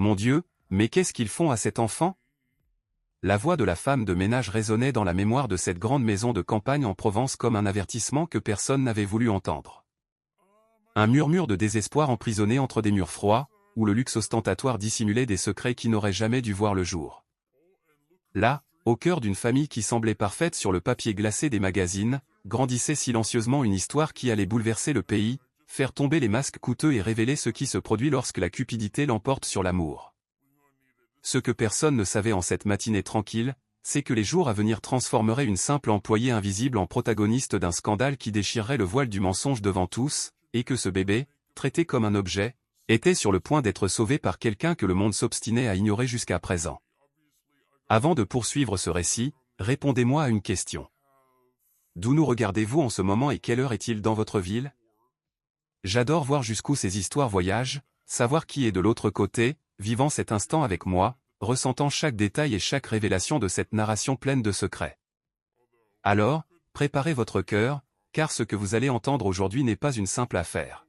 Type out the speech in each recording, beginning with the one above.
Mon Dieu, mais qu'est-ce qu'ils font à cet enfant? La voix de la femme de ménage résonnait dans la mémoire de cette grande maison de campagne en Provence comme un avertissement que personne n'avait voulu entendre. Un murmure de désespoir emprisonné entre des murs froids, où le luxe ostentatoire dissimulait des secrets qui n'auraient jamais dû voir le jour. Là, au cœur d'une famille qui semblait parfaite sur le papier glacé des magazines, grandissait silencieusement une histoire qui allait bouleverser le pays, faire tomber les masques coûteux et révéler ce qui se produit lorsque la cupidité l'emporte sur l'amour. Ce que personne ne savait en cette matinée tranquille, c'est que les jours à venir transformeraient une simple employée invisible en protagoniste d'un scandale qui déchirerait le voile du mensonge devant tous, et que ce bébé, traité comme un objet, était sur le point d'être sauvé par quelqu'un que le monde s'obstinait à ignorer jusqu'à présent. Avant de poursuivre ce récit, répondez-moi à une question. D'où nous regardez-vous en ce moment et quelle heure est-il dans votre ville? J'adore voir jusqu'où ces histoires voyagent, savoir qui est de l'autre côté, vivant cet instant avec moi, ressentant chaque détail et chaque révélation de cette narration pleine de secrets. Alors, préparez votre cœur, car ce que vous allez entendre aujourd'hui n'est pas une simple affaire.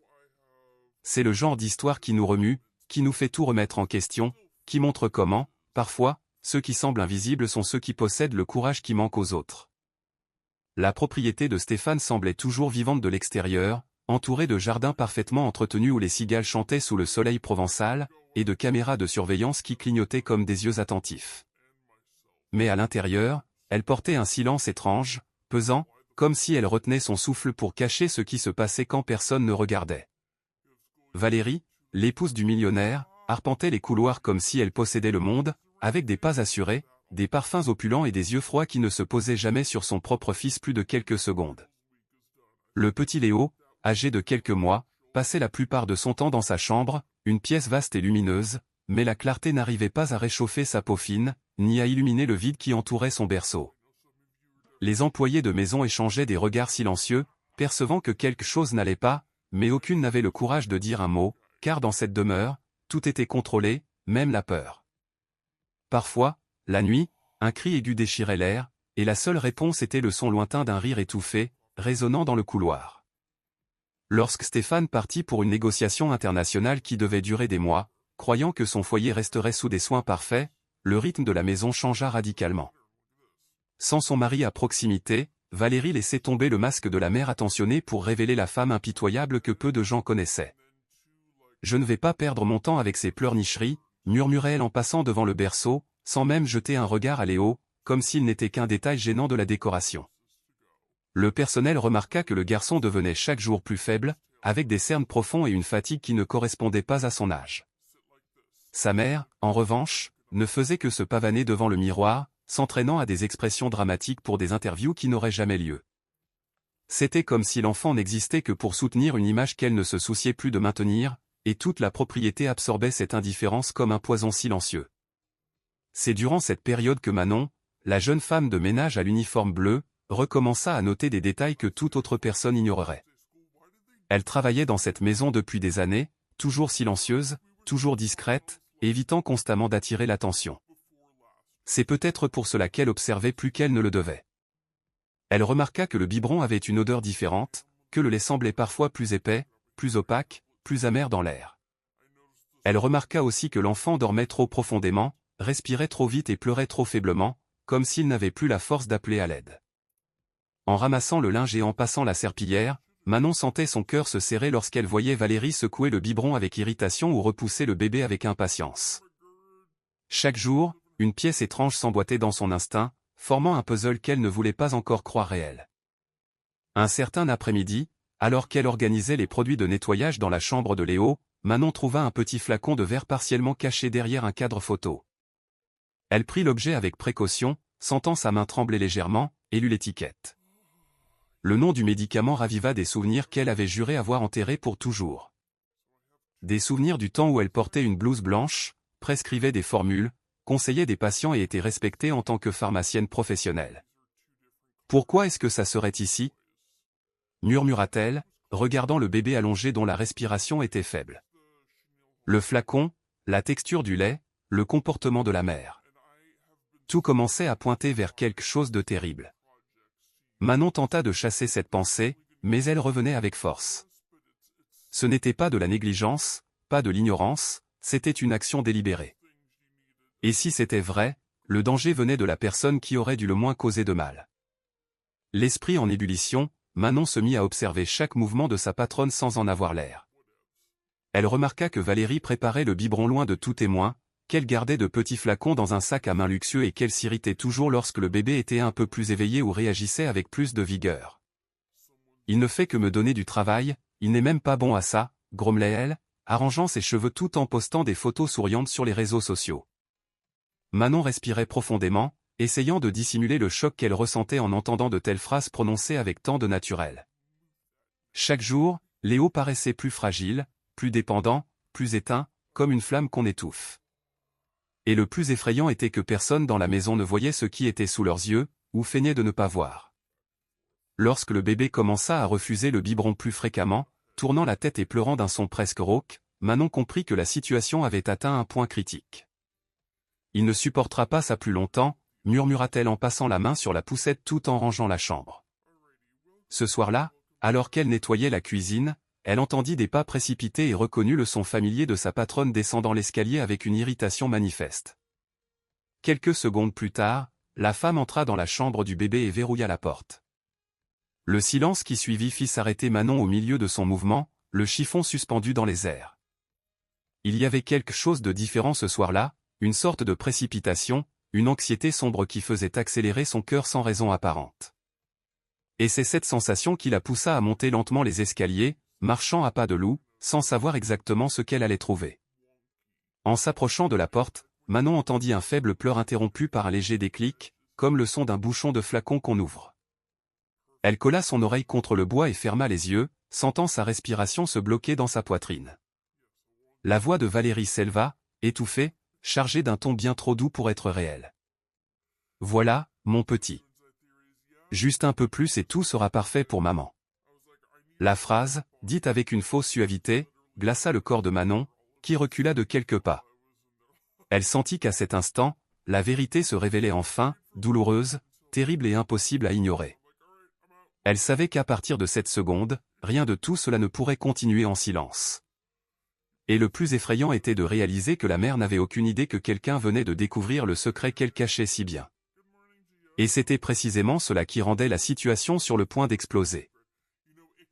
C'est le genre d'histoire qui nous remue, qui nous fait tout remettre en question, qui montre comment, parfois, ceux qui semblent invisibles sont ceux qui possèdent le courage qui manque aux autres. La propriété de Stéphane semblait toujours vivante de l'extérieur, entourée de jardins parfaitement entretenus où les cigales chantaient sous le soleil provençal, et de caméras de surveillance qui clignotaient comme des yeux attentifs. Mais à l'intérieur, elle portait un silence étrange, pesant, comme si elle retenait son souffle pour cacher ce qui se passait quand personne ne regardait. Valérie, l'épouse du millionnaire, arpentait les couloirs comme si elle possédait le monde, avec des pas assurés, des parfums opulents et des yeux froids qui ne se posaient jamais sur son propre fils plus de quelques secondes. Le petit Léo, âgé de quelques mois, passait la plupart de son temps dans sa chambre, une pièce vaste et lumineuse, mais la clarté n'arrivait pas à réchauffer sa peau fine, ni à illuminer le vide qui entourait son berceau. Les employés de maison échangeaient des regards silencieux, percevant que quelque chose n'allait pas, mais aucune n'avait le courage de dire un mot, car dans cette demeure, tout était contrôlé, même la peur. Parfois, la nuit, un cri aigu déchirait l'air, et la seule réponse était le son lointain d'un rire étouffé, résonnant dans le couloir. Lorsque Stéphane partit pour une négociation internationale qui devait durer des mois, croyant que son foyer resterait sous des soins parfaits, le rythme de la maison changea radicalement. Sans son mari à proximité, Valérie laissait tomber le masque de la mère attentionnée pour révéler la femme impitoyable que peu de gens connaissaient. « Je ne vais pas perdre mon temps avec ces pleurnicheries », murmurait-elle en passant devant le berceau, sans même jeter un regard à Léo, comme s'il n'était qu'un détail gênant de la décoration. Le personnel remarqua que le garçon devenait chaque jour plus faible, avec des cernes profonds et une fatigue qui ne correspondait pas à son âge. Sa mère, en revanche, ne faisait que se pavaner devant le miroir, s'entraînant à des expressions dramatiques pour des interviews qui n'auraient jamais lieu. C'était comme si l'enfant n'existait que pour soutenir une image qu'elle ne se souciait plus de maintenir, et toute la propriété absorbait cette indifférence comme un poison silencieux. C'est durant cette période que Manon, la jeune femme de ménage à l'uniforme bleu, recommença à noter des détails que toute autre personne ignorerait. Elle travaillait dans cette maison depuis des années, toujours silencieuse, toujours discrète, évitant constamment d'attirer l'attention. C'est peut-être pour cela qu'elle observait plus qu'elle ne le devait. Elle remarqua que le biberon avait une odeur différente, que le lait semblait parfois plus épais, plus opaque, plus amer dans l'air. Elle remarqua aussi que l'enfant dormait trop profondément, respirait trop vite et pleurait trop faiblement, comme s'il n'avait plus la force d'appeler à l'aide. En ramassant le linge et en passant la serpillière, Manon sentait son cœur se serrer lorsqu'elle voyait Valérie secouer le biberon avec irritation ou repousser le bébé avec impatience. Chaque jour, une pièce étrange s'emboîtait dans son instinct, formant un puzzle qu'elle ne voulait pas encore croire réel. Un certain après-midi, alors qu'elle organisait les produits de nettoyage dans la chambre de Léo, Manon trouva un petit flacon de verre partiellement caché derrière un cadre photo. Elle prit l'objet avec précaution, sentant sa main trembler légèrement, et lut l'étiquette. Le nom du médicament raviva des souvenirs qu'elle avait juré avoir enterrés pour toujours. Des souvenirs du temps où elle portait une blouse blanche, prescrivait des formules, conseillait des patients et était respectée en tant que pharmacienne professionnelle. « Pourquoi est-ce que ça serait ici ?» murmura-t-elle, regardant le bébé allongé dont la respiration était faible. Le flacon, la texture du lait, le comportement de la mère. Tout commençait à pointer vers quelque chose de terrible. Manon tenta de chasser cette pensée, mais elle revenait avec force. Ce n'était pas de la négligence, pas de l'ignorance, c'était une action délibérée. Et si c'était vrai, le danger venait de la personne qui aurait dû le moins causer de mal. L'esprit en ébullition, Manon se mit à observer chaque mouvement de sa patronne sans en avoir l'air. Elle remarqua que Valérie préparait le biberon loin de tout témoin, qu'elle gardait de petits flacons dans un sac à main luxueux et qu'elle s'irritait toujours lorsque le bébé était un peu plus éveillé ou réagissait avec plus de vigueur. « Il ne fait que me donner du travail, il n'est même pas bon à ça », grommelait-elle, arrangeant ses cheveux tout en postant des photos souriantes sur les réseaux sociaux. Manon respirait profondément, essayant de dissimuler le choc qu'elle ressentait en entendant de telles phrases prononcées avec tant de naturel. Chaque jour, Léo paraissait plus fragile, plus dépendant, plus éteint, comme une flamme qu'on étouffe. Et le plus effrayant était que personne dans la maison ne voyait ce qui était sous leurs yeux, ou feignait de ne pas voir. Lorsque le bébé commença à refuser le biberon plus fréquemment, tournant la tête et pleurant d'un son presque rauque, Manon comprit que la situation avait atteint un point critique. « Il ne supportera pas ça plus longtemps », murmura-t-elle en passant la main sur la poussette tout en rangeant la chambre. Ce soir-là, alors qu'elle nettoyait la cuisine, elle entendit des pas précipités et reconnut le son familier de sa patronne descendant l'escalier avec une irritation manifeste. Quelques secondes plus tard, la femme entra dans la chambre du bébé et verrouilla la porte. Le silence qui suivit fit s'arrêter Manon au milieu de son mouvement, le chiffon suspendu dans les airs. Il y avait quelque chose de différent ce soir-là, une sorte de précipitation, une anxiété sombre qui faisait accélérer son cœur sans raison apparente. Et c'est cette sensation qui la poussa à monter lentement les escaliers, marchant à pas de loup, sans savoir exactement ce qu'elle allait trouver. En s'approchant de la porte, Manon entendit un faible pleur interrompu par un léger déclic, comme le son d'un bouchon de flacon qu'on ouvre. Elle colla son oreille contre le bois et ferma les yeux, sentant sa respiration se bloquer dans sa poitrine. La voix de Valérie s'éleva, étouffée, chargée d'un ton bien trop doux pour être réel. « Voilà, mon petit. Juste un peu plus et tout sera parfait pour maman. » La phrase, dite avec une fausse suavité, glaça le corps de Manon, qui recula de quelques pas. Elle sentit qu'à cet instant, la vérité se révélait enfin, douloureuse, terrible et impossible à ignorer. Elle savait qu'à partir de cette seconde, rien de tout cela ne pourrait continuer en silence. Et le plus effrayant était de réaliser que la mère n'avait aucune idée que quelqu'un venait de découvrir le secret qu'elle cachait si bien. Et c'était précisément cela qui rendait la situation sur le point d'exploser.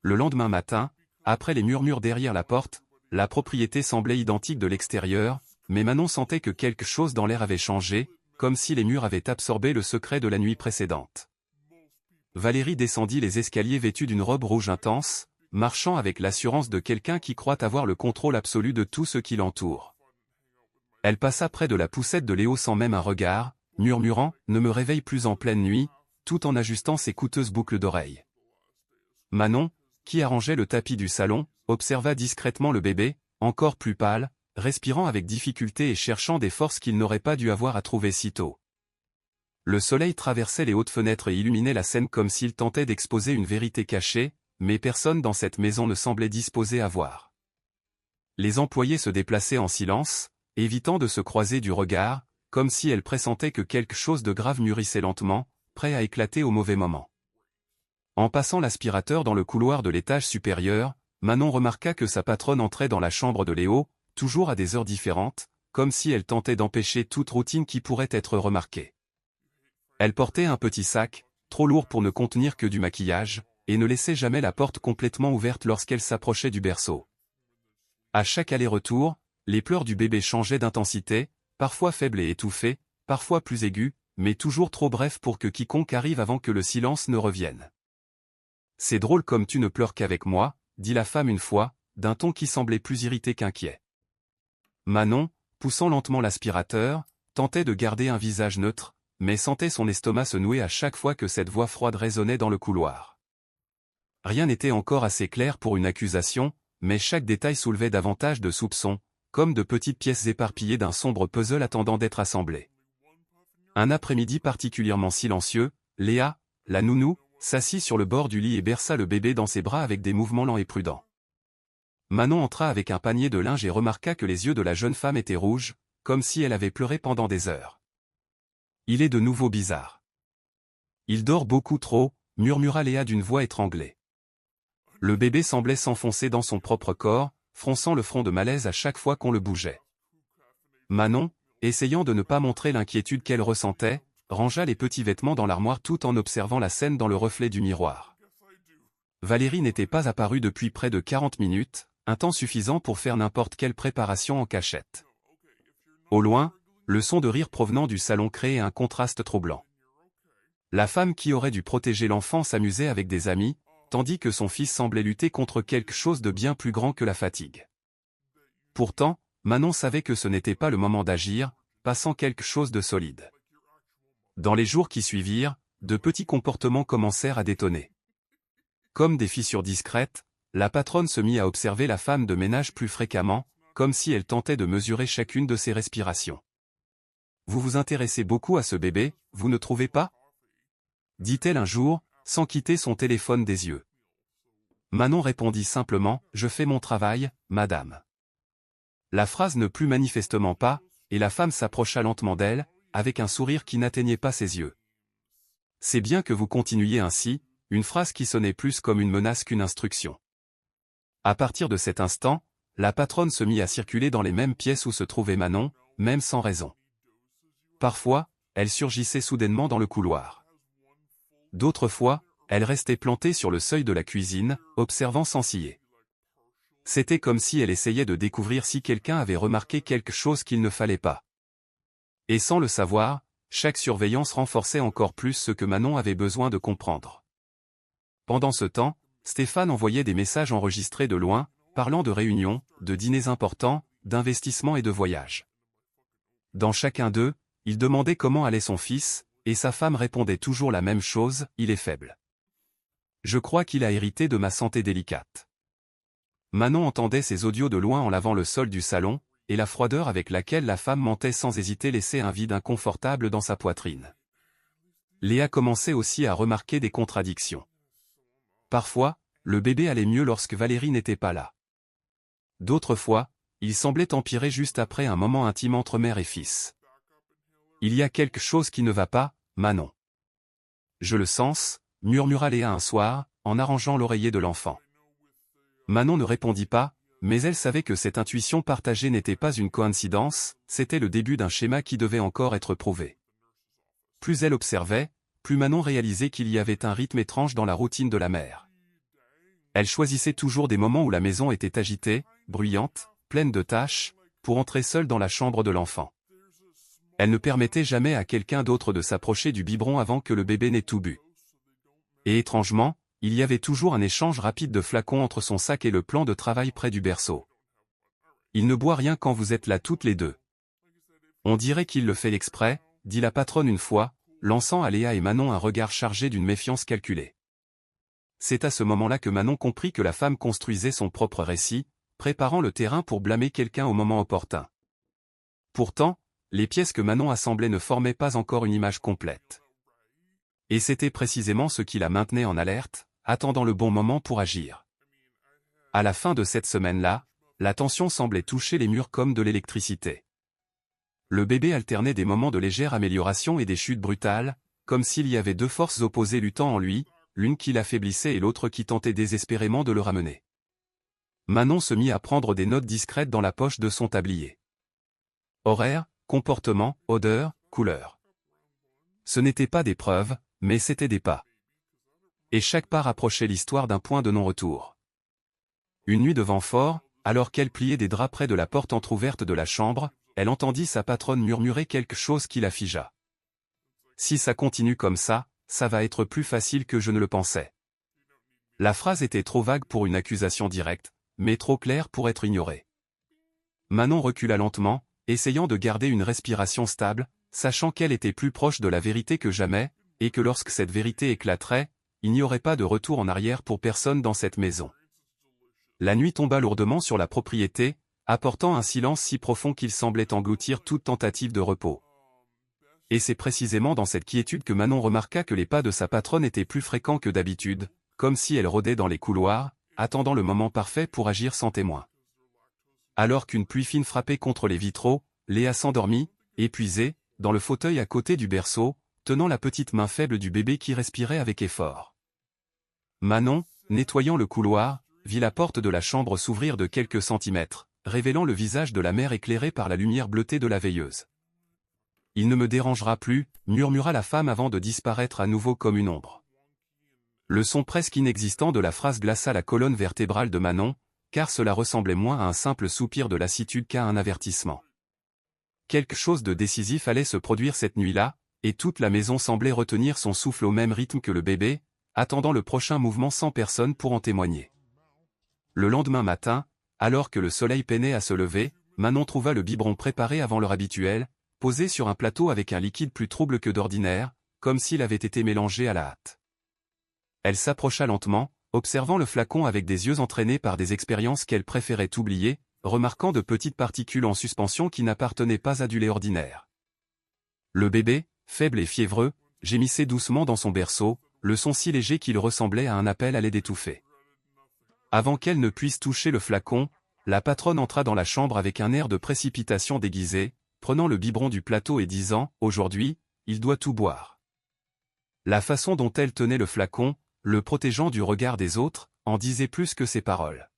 Le lendemain matin, après les murmures derrière la porte, la propriété semblait identique de l'extérieur, mais Manon sentait que quelque chose dans l'air avait changé, comme si les murs avaient absorbé le secret de la nuit précédente. Valérie descendit les escaliers vêtue d'une robe rouge intense, marchant avec l'assurance de quelqu'un qui croit avoir le contrôle absolu de tout ce qui l'entoure. Elle passa près de la poussette de Léo sans même un regard, murmurant « Ne me réveille plus en pleine nuit », tout en ajustant ses coûteuses boucles d'oreilles. Manon, qui arrangeait le tapis du salon, observa discrètement le bébé, encore plus pâle, respirant avec difficulté et cherchant des forces qu'il n'aurait pas dû avoir à trouver si tôt. Le soleil traversait les hautes fenêtres et illuminait la scène comme s'il tentait d'exposer une vérité cachée, mais personne dans cette maison ne semblait disposé à voir. Les employés se déplaçaient en silence, évitant de se croiser du regard, comme si elles pressentaient que quelque chose de grave mûrissait lentement, prêt à éclater au mauvais moment. En passant l'aspirateur dans le couloir de l'étage supérieur, Manon remarqua que sa patronne entrait dans la chambre de Léo, toujours à des heures différentes, comme si elle tentait d'empêcher toute routine qui pourrait être remarquée. Elle portait un petit sac, trop lourd pour ne contenir que du maquillage, et ne laissait jamais la porte complètement ouverte lorsqu'elle s'approchait du berceau. À chaque aller-retour, les pleurs du bébé changeaient d'intensité, parfois faibles et étouffés, parfois plus aigus, mais toujours trop brefs pour que quiconque arrive avant que le silence ne revienne. « C'est drôle comme tu ne pleures qu'avec moi », dit la femme une fois, d'un ton qui semblait plus irrité qu'inquiet. Manon, poussant lentement l'aspirateur, tentait de garder un visage neutre, mais sentait son estomac se nouer à chaque fois que cette voix froide résonnait dans le couloir. Rien n'était encore assez clair pour une accusation, mais chaque détail soulevait davantage de soupçons, comme de petites pièces éparpillées d'un sombre puzzle attendant d'être assemblées. Un après-midi particulièrement silencieux, Léa, la nounou, s'assit sur le bord du lit et berça le bébé dans ses bras avec des mouvements lents et prudents. Manon entra avec un panier de linge et remarqua que les yeux de la jeune femme étaient rouges, comme si elle avait pleuré pendant des heures. « Il est de nouveau bizarre. Il dort beaucoup trop », murmura Léa d'une voix étranglée. Le bébé semblait s'enfoncer dans son propre corps, fronçant le front de malaise à chaque fois qu'on le bougeait. Manon, essayant de ne pas montrer l'inquiétude qu'elle ressentait, rangea les petits vêtements dans l'armoire tout en observant la scène dans le reflet du miroir. Valérie n'était pas apparue depuis près de 40 minutes, un temps suffisant pour faire n'importe quelle préparation en cachette. Au loin, le son de rire provenant du salon créait un contraste troublant. La femme qui aurait dû protéger l'enfant s'amusait avec des amis, tandis que son fils semblait lutter contre quelque chose de bien plus grand que la fatigue. Pourtant, Manon savait que ce n'était pas le moment d'agir, passant quelque chose de solide. Dans les jours qui suivirent, de petits comportements commencèrent à détonner. Comme des fissures discrètes, la patronne se mit à observer la femme de ménage plus fréquemment, comme si elle tentait de mesurer chacune de ses respirations. « Vous vous intéressez beaucoup à ce bébé, vous ne trouvez pas ?» dit-elle un jour, sans quitter son téléphone des yeux. Manon répondit simplement « Je fais mon travail, madame. » La phrase ne plut manifestement pas, et la femme s'approcha lentement d'elle, avec un sourire qui n'atteignait pas ses yeux. « C'est bien que vous continuiez ainsi », une phrase qui sonnait plus comme une menace qu'une instruction. À partir de cet instant, la patronne se mit à circuler dans les mêmes pièces où se trouvait Manon, même sans raison. Parfois, elle surgissait soudainement dans le couloir. D'autres fois, elle restait plantée sur le seuil de la cuisine, observant sans ciller. C'était comme si elle essayait de découvrir si quelqu'un avait remarqué quelque chose qu'il ne fallait pas. Et sans le savoir, chaque surveillance renforçait encore plus ce que Manon avait besoin de comprendre. Pendant ce temps, Stéphane envoyait des messages enregistrés de loin, parlant de réunions, de dîners importants, d'investissements et de voyages. Dans chacun d'eux, il demandait comment allait son fils, et sa femme répondait toujours la même chose, il est faible. Je crois qu'il a hérité de ma santé délicate. Manon entendait ces audios de loin en lavant le sol du salon, et la froideur avec laquelle la femme mentait sans hésiter laissait un vide inconfortable dans sa poitrine. Léa commençait aussi à remarquer des contradictions. Parfois, le bébé allait mieux lorsque Valérie n'était pas là. D'autres fois, il semblait empirer juste après un moment intime entre mère et fils. Il y a quelque chose qui ne va pas, Manon. Je le sens, murmura Léa un soir, en arrangeant l'oreiller de l'enfant. Manon ne répondit pas, mais elle savait que cette intuition partagée n'était pas une coïncidence, c'était le début d'un schéma qui devait encore être prouvé. Plus elle observait, plus Manon réalisait qu'il y avait un rythme étrange dans la routine de la mère. Elle choisissait toujours des moments où la maison était agitée, bruyante, pleine de tâches, pour entrer seule dans la chambre de l'enfant. Elle ne permettait jamais à quelqu'un d'autre de s'approcher du biberon avant que le bébé n'ait tout bu. Et étrangement, il y avait toujours un échange rapide de flacons entre son sac et le plan de travail près du berceau. « Il ne boit rien quand vous êtes là toutes les deux. »« On dirait qu'il le fait exprès, » dit la patronne une fois, lançant à Léa et Manon un regard chargé d'une méfiance calculée. C'est à ce moment-là que Manon comprit que la femme construisait son propre récit, préparant le terrain pour blâmer quelqu'un au moment opportun. Pourtant, les pièces que Manon assemblait ne formaient pas encore une image complète. Et c'était précisément ce qui la maintenait en alerte, attendant le bon moment pour agir. À la fin de cette semaine-là, la tension semblait toucher les murs comme de l'électricité. Le bébé alternait des moments de légère amélioration et des chutes brutales, comme s'il y avait deux forces opposées luttant en lui, l'une qui l'affaiblissait et l'autre qui tentait désespérément de le ramener. Manon se mit à prendre des notes discrètes dans la poche de son tablier. Horaire, comportement, odeur, couleur. Ce n'étaient pas des preuves, mais c'étaient des pas. Et chaque pas rapprochait l'histoire d'un point de non-retour. Une nuit de vent fort, alors qu'elle pliait des draps près de la porte entr'ouverte de la chambre, elle entendit sa patronne murmurer quelque chose qui la figea. « Si ça continue comme ça va être plus facile que je ne le pensais. » La phrase était trop vague pour une accusation directe, mais trop claire pour être ignorée. Manon recula lentement, essayant de garder une respiration stable, sachant qu'elle était plus proche de la vérité que jamais, et que lorsque cette vérité éclaterait, il n'y aurait pas de retour en arrière pour personne dans cette maison. La nuit tomba lourdement sur la propriété, apportant un silence si profond qu'il semblait engloutir toute tentative de repos. Et c'est précisément dans cette quiétude que Manon remarqua que les pas de sa patronne étaient plus fréquents que d'habitude, comme si elle rôdait dans les couloirs, attendant le moment parfait pour agir sans témoin. Alors qu'une pluie fine frappait contre les vitraux, Léa s'endormit, épuisée, dans le fauteuil à côté du berceau, tenant la petite main faible du bébé qui respirait avec effort. Manon, nettoyant le couloir, vit la porte de la chambre s'ouvrir de quelques centimètres, révélant le visage de la mère éclairé par la lumière bleutée de la veilleuse. « Il ne me dérangera plus », murmura la femme avant de disparaître à nouveau comme une ombre. Le son presque inexistant de la phrase glaça la colonne vertébrale de Manon, car cela ressemblait moins à un simple soupir de lassitude qu'à un avertissement. Quelque chose de décisif allait se produire cette nuit-là, et toute la maison semblait retenir son souffle au même rythme que le bébé, attendant le prochain mouvement sans personne pour en témoigner. Le lendemain matin, alors que le soleil peinait à se lever, Manon trouva le biberon préparé avant l'heure habituelle, posé sur un plateau avec un liquide plus trouble que d'ordinaire, comme s'il avait été mélangé à la hâte. Elle s'approcha lentement, observant le flacon avec des yeux entraînés par des expériences qu'elle préférait oublier, remarquant de petites particules en suspension qui n'appartenaient pas à du lait ordinaire. Le bébé, faible et fiévreux, gémissait doucement dans son berceau, le son si léger qu'il ressemblait à un appel à l'aide étouffée. Avant qu'elle ne puisse toucher le flacon, la patronne entra dans la chambre avec un air de précipitation déguisée, prenant le biberon du plateau et disant « Aujourd'hui, il doit tout boire ». La façon dont elle tenait le flacon, le protégeant du regard des autres, en disait plus que ses paroles.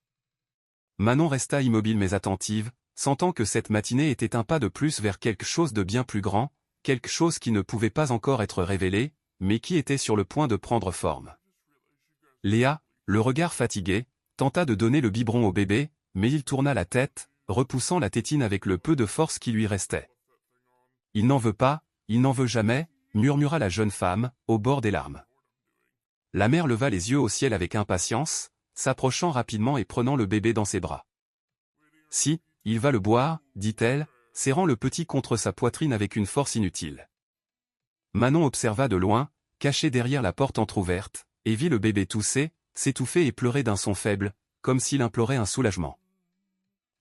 Manon resta immobile mais attentive, sentant que cette matinée était un pas de plus vers quelque chose de bien plus grand, quelque chose qui ne pouvait pas encore être révélé, mais qui était sur le point de prendre forme. Léa, le regard fatigué, tenta de donner le biberon au bébé, mais il tourna la tête, repoussant la tétine avec le peu de force qui lui restait. « Il n'en veut pas, il n'en veut jamais », murmura la jeune femme, au bord des larmes. La mère leva les yeux au ciel avec impatience, s'approchant rapidement et prenant le bébé dans ses bras. « Si, il va le boire », dit-elle, serrant le petit contre sa poitrine avec une force inutile. Manon observa de loin, caché derrière la porte entr'ouverte, et vit le bébé tousser, s'étouffer et pleurer d'un son faible, comme s'il implorait un soulagement.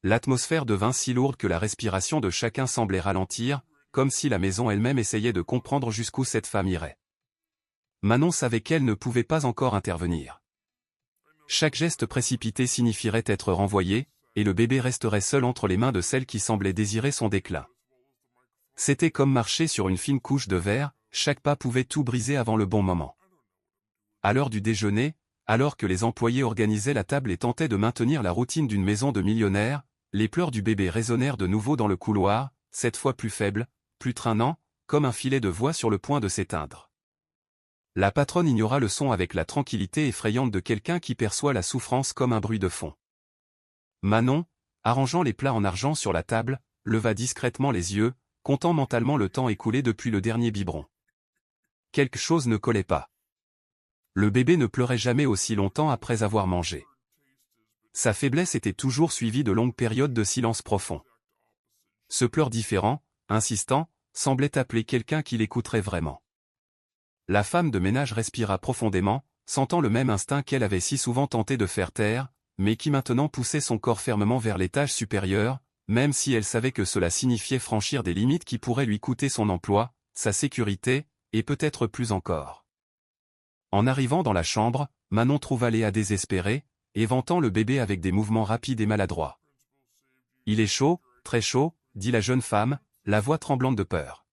L'atmosphère devint si lourde que la respiration de chacun semblait ralentir, comme si la maison elle-même essayait de comprendre jusqu'où cette femme irait. Manon savait qu'elle ne pouvait pas encore intervenir. Chaque geste précipité signifierait être renvoyé, et le bébé resterait seul entre les mains de celle qui semblait désirer son déclin. C'était comme marcher sur une fine couche de verre, chaque pas pouvait tout briser avant le bon moment. À l'heure du déjeuner, alors que les employés organisaient la table et tentaient de maintenir la routine d'une maison de millionnaires, les pleurs du bébé résonnèrent de nouveau dans le couloir, cette fois plus faibles, plus traînants, comme un filet de voix sur le point de s'éteindre. La patronne ignora le son avec la tranquillité effrayante de quelqu'un qui perçoit la souffrance comme un bruit de fond. Manon, arrangeant les plats en argent sur la table, leva discrètement les yeux, comptant mentalement le temps écoulé depuis le dernier biberon. Quelque chose ne collait pas. Le bébé ne pleurait jamais aussi longtemps après avoir mangé. Sa faiblesse était toujours suivie de longues périodes de silence profond. Ce pleur différent, insistant, semblait appeler quelqu'un qui l'écouterait vraiment. La femme de ménage respira profondément, sentant le même instinct qu'elle avait si souvent tenté de faire taire, mais qui maintenant poussait son corps fermement vers l'étage supérieur, même si elle savait que cela signifiait franchir des limites qui pourraient lui coûter son emploi, sa sécurité, et peut-être plus encore. En arrivant dans la chambre, Manon trouva Léa désespérée, éventant le bébé avec des mouvements rapides et maladroits. « Il est chaud, très chaud », dit la jeune femme, la voix tremblante de peur.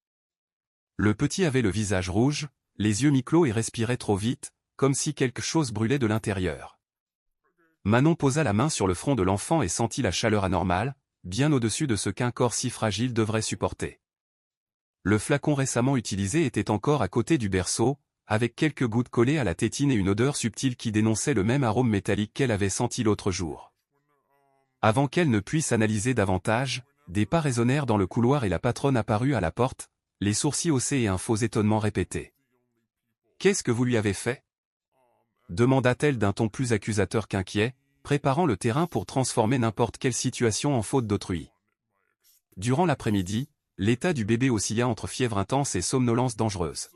Le petit avait le visage rouge, les yeux mi-clos et respirait trop vite, comme si quelque chose brûlait de l'intérieur. Manon posa la main sur le front de l'enfant et sentit la chaleur anormale, bien au-dessus de ce qu'un corps si fragile devrait supporter. Le flacon récemment utilisé était encore à côté du berceau, avec quelques gouttes collées à la tétine et une odeur subtile qui dénonçait le même arôme métallique qu'elle avait senti l'autre jour. Avant qu'elle ne puisse analyser davantage, des pas résonnèrent dans le couloir et la patronne apparut à la porte, les sourcils haussés et un faux étonnement répété. « Qu'est-ce que vous lui avez fait ?» demanda-t-elle d'un ton plus accusateur qu'inquiet, préparant le terrain pour transformer n'importe quelle situation en faute d'autrui. Durant l'après-midi, l'état du bébé oscilla entre fièvre intense et somnolence dangereuse.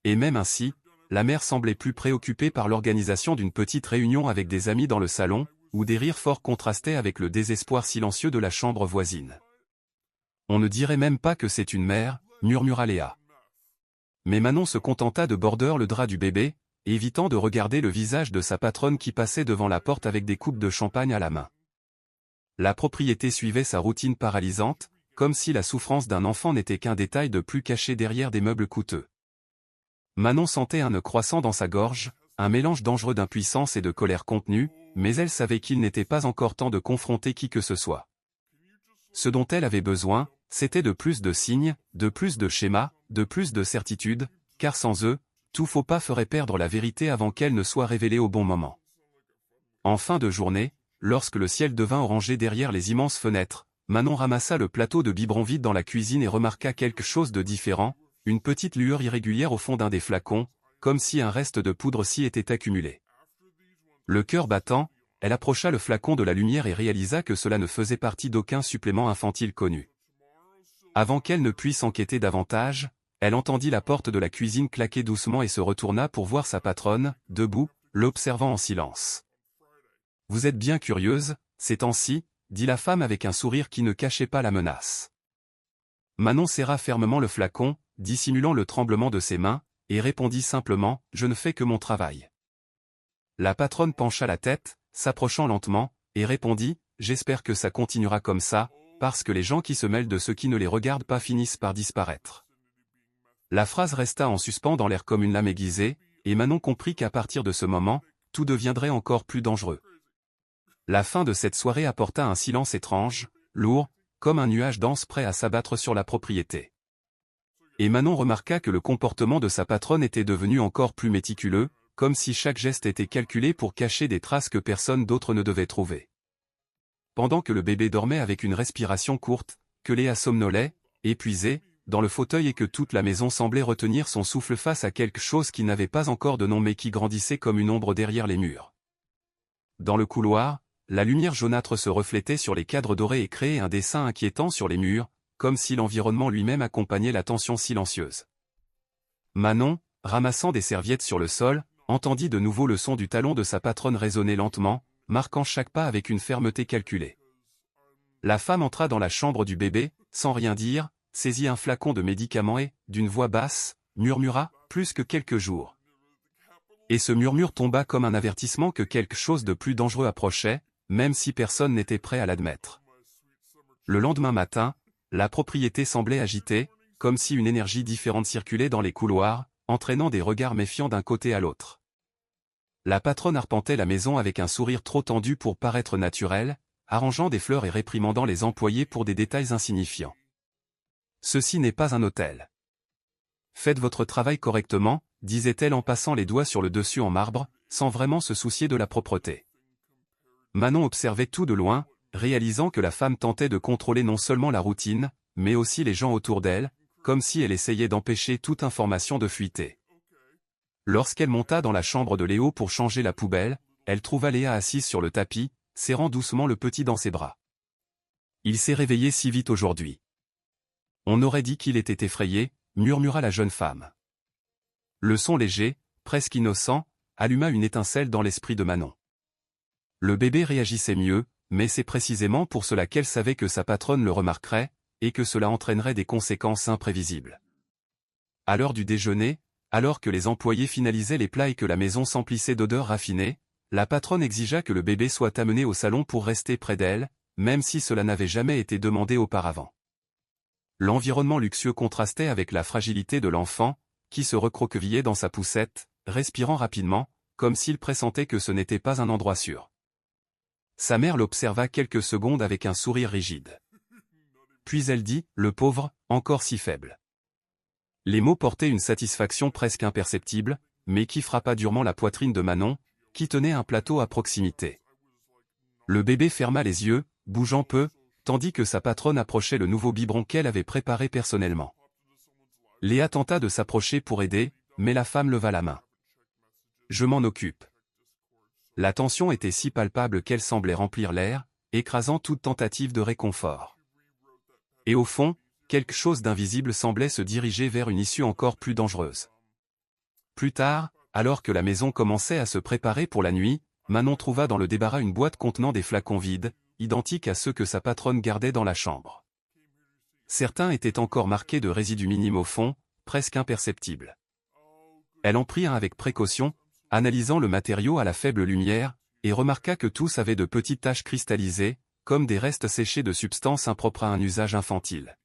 Et même ainsi, la mère semblait plus préoccupée par l'organisation d'une petite réunion avec des amis dans le salon, où des rires forts contrastaient avec le désespoir silencieux de la chambre voisine. « On ne dirait même pas que c'est une mère », murmura Léa. Mais Manon se contenta de border le drap du bébé, évitant de regarder le visage de sa patronne qui passait devant la porte avec des coupes de champagne à la main. La propriété suivait sa routine paralysante, comme si la souffrance d'un enfant n'était qu'un détail de plus caché derrière des meubles coûteux. Manon sentait un nœud croissant dans sa gorge, un mélange dangereux d'impuissance et de colère contenue, mais elle savait qu'il n'était pas encore temps de confronter qui que ce soit. Ce dont elle avait besoin, c'était de plus de signes, de plus de schémas, de plus de certitudes, car sans eux, tout faux pas ferait perdre la vérité avant qu'elle ne soit révélée au bon moment. En fin de journée, lorsque le ciel devint orangé derrière les immenses fenêtres, Manon ramassa le plateau de biberons vide dans la cuisine et remarqua quelque chose de différent, une petite lueur irrégulière au fond d'un des flacons, comme si un reste de poudre s'y était accumulé. Le cœur battant, elle approcha le flacon de la lumière et réalisa que cela ne faisait partie d'aucun supplément infantile connu. Avant qu'elle ne puisse enquêter davantage, elle entendit la porte de la cuisine claquer doucement et se retourna pour voir sa patronne, debout, l'observant en silence. « Vous êtes bien curieuse, ces temps-ci » dit la femme avec un sourire qui ne cachait pas la menace. Manon serra fermement le flacon, dissimulant le tremblement de ses mains, et répondit simplement « Je ne fais que mon travail ». La patronne pencha la tête, s'approchant lentement, et répondit « J'espère que ça continuera comme ça, parce que les gens qui se mêlent de ceux qui ne les regardent pas finissent par disparaître. » La phrase resta en suspens dans l'air comme une lame aiguisée, et Manon comprit qu'à partir de ce moment, tout deviendrait encore plus dangereux. La fin de cette soirée apporta un silence étrange, lourd, comme un nuage dense prêt à s'abattre sur la propriété. Et Manon remarqua que le comportement de sa patronne était devenu encore plus méticuleux, comme si chaque geste était calculé pour cacher des traces que personne d'autre ne devait trouver. Pendant que le bébé dormait avec une respiration courte, que Léa somnolait, épuisée, dans le fauteuil et que toute la maison semblait retenir son souffle face à quelque chose qui n'avait pas encore de nom mais qui grandissait comme une ombre derrière les murs. Dans le couloir, la lumière jaunâtre se reflétait sur les cadres dorés et créait un dessin inquiétant sur les murs, comme si l'environnement lui-même accompagnait la tension silencieuse. Manon, ramassant des serviettes sur le sol, entendit de nouveau le son du talon de sa patronne résonner lentement, marquant chaque pas avec une fermeté calculée. La femme entra dans la chambre du bébé, sans rien dire, saisit un flacon de médicaments et, d'une voix basse, murmura « plus que quelques jours ». Et ce murmure tomba comme un avertissement que quelque chose de plus dangereux approchait, même si personne n'était prêt à l'admettre. Le lendemain matin, la propriété semblait agitée, comme si une énergie différente circulait dans les couloirs, entraînant des regards méfiants d'un côté à l'autre. La patronne arpentait la maison avec un sourire trop tendu pour paraître naturel, arrangeant des fleurs et réprimandant les employés pour des détails insignifiants. « Ceci n'est pas un hôtel. Faites votre travail correctement, disait-elle en passant les doigts sur le dessus en marbre, sans vraiment se soucier de la propreté. Manon observait tout de loin, réalisant que la femme tentait de contrôler non seulement la routine, mais aussi les gens autour d'elle, comme si elle essayait d'empêcher toute information de fuiter. Lorsqu'elle monta dans la chambre de Léo pour changer la poubelle, elle trouva Léa assise sur le tapis, serrant doucement le petit dans ses bras. Il s'est réveillé si vite aujourd'hui. On aurait dit qu'il était effrayé, murmura la jeune femme. Le son léger, presque innocent, alluma une étincelle dans l'esprit de Manon. Le bébé réagissait mieux, mais c'est précisément pour cela qu'elle savait que sa patronne le remarquerait, et que cela entraînerait des conséquences imprévisibles. À l'heure du déjeuner, alors que les employés finalisaient les plats et que la maison s'emplissait d'odeurs raffinées, la patronne exigea que le bébé soit amené au salon pour rester près d'elle, même si cela n'avait jamais été demandé auparavant. L'environnement luxueux contrastait avec la fragilité de l'enfant, qui se recroquevillait dans sa poussette, respirant rapidement, comme s'il pressentait que ce n'était pas un endroit sûr. Sa mère l'observa quelques secondes avec un sourire rigide. Puis elle dit, le pauvre, encore si faible. Les mots portaient une satisfaction presque imperceptible, mais qui frappa durement la poitrine de Manon, qui tenait un plateau à proximité. Le bébé ferma les yeux, bougeant peu, tandis que sa patronne approchait le nouveau biberon qu'elle avait préparé personnellement. Léa tenta de s'approcher pour aider, mais la femme leva la main. « Je m'en occupe. » La tension était si palpable qu'elle semblait remplir l'air, écrasant toute tentative de réconfort. Et au fond, quelque chose d'invisible semblait se diriger vers une issue encore plus dangereuse. Plus tard, alors que la maison commençait à se préparer pour la nuit, Manon trouva dans le débarras une boîte contenant des flacons vides, identiques à ceux que sa patronne gardait dans la chambre. Certains étaient encore marqués de résidus minimes au fond, presque imperceptibles. Elle en prit un avec précaution, analysant le matériau à la faible lumière, et remarqua que tous avaient de petites taches cristallisées, comme des restes séchés de substances impropres à un usage infantile.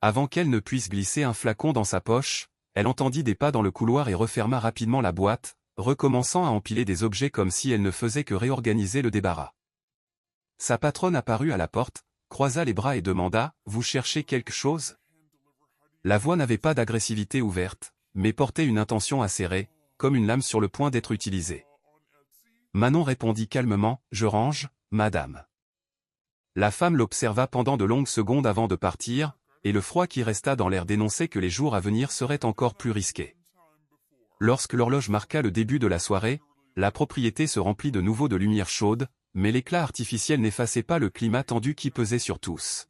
Avant qu'elle ne puisse glisser un flacon dans sa poche, elle entendit des pas dans le couloir et referma rapidement la boîte, recommençant à empiler des objets comme si elle ne faisait que réorganiser le débarras. Sa patronne apparut à la porte, croisa les bras et demanda « Vous cherchez quelque chose ?» La voix n'avait pas d'agressivité ouverte, mais portait une intention acérée, comme une lame sur le point d'être utilisée. Manon répondit calmement « Je range, madame. » La femme l'observa pendant de longues secondes avant de partir, et le froid qui resta dans l'air dénonçait que les jours à venir seraient encore plus risqués. Lorsque l'horloge marqua le début de la soirée, la propriété se remplit de nouveau de lumière chaude, mais l'éclat artificiel n'effaçait pas le climat tendu qui pesait sur tous.